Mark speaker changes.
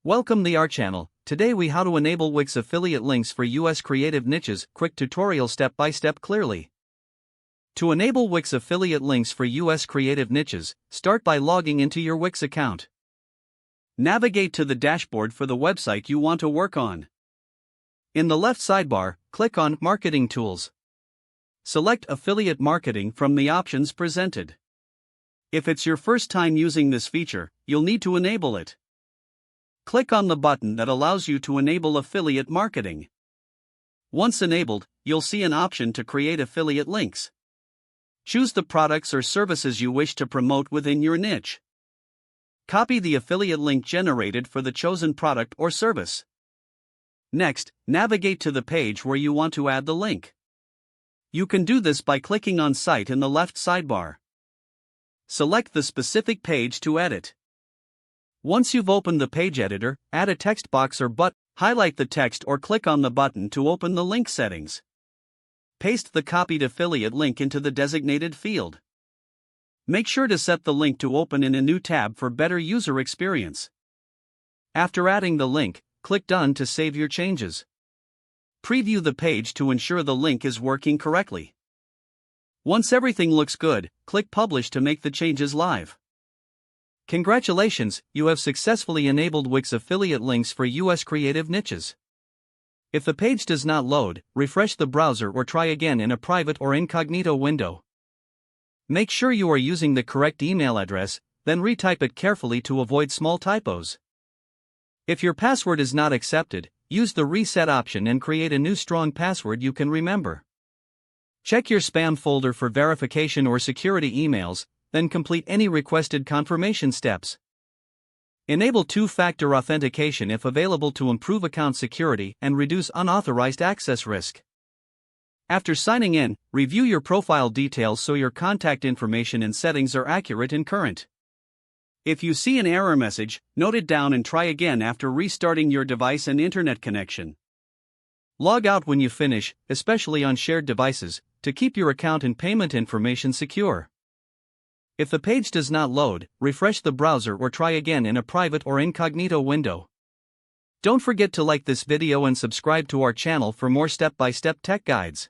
Speaker 1: Welcome to our channel. Today we how to enable Wix affiliate links for US creative niches. Quick tutorial step by step clearly. To enable Wix affiliate links for US creative niches, start by logging into your Wix account. Navigate to the dashboard for the website you want to work on. In the left sidebar, click on Marketing Tools. Select Affiliate Marketing from the options presented. If it's your first time using this feature, you'll need to enable it. Click on the button that allows you to enable affiliate marketing. Once enabled, you'll see an option to create affiliate links. Choose the products or services you wish to promote within your niche. Copy the affiliate link generated for the chosen product or service. Next, navigate to the page where you want to add the link. You can do this by clicking on Site in the left sidebar. Select the specific page to edit. Once you've opened the page editor, add a text box or button, highlight the text or click on the button to open the link settings. Paste the copied affiliate link into the designated field. Make sure to set the link to open in a new tab for better user experience. After adding the link, click Done to save your changes. Preview the page to ensure the link is working correctly. Once everything looks good, click Publish to make the changes live. Congratulations, you have successfully enabled Wix affiliate links for US creative niches. If the page does not load, refresh the browser or try again in a private or incognito window. Make sure you are using the correct email address, then retype it carefully to avoid small typos. If your password is not accepted, use the reset option and create a new strong password you can remember. Check your spam folder for verification or security emails, then complete any requested confirmation steps. Enable two-factor authentication if available to improve account security and reduce unauthorized access risk. After signing in, review your profile details so your contact information and settings are accurate and current. If you see an error message, note it down and try again after restarting your device and internet connection. Log out when you finish, especially on shared devices, to keep your account and payment information secure. If the page does not load, refresh the browser or try again in a private or incognito window. Don't forget to like this video and subscribe to our channel for more step-by-step tech guides.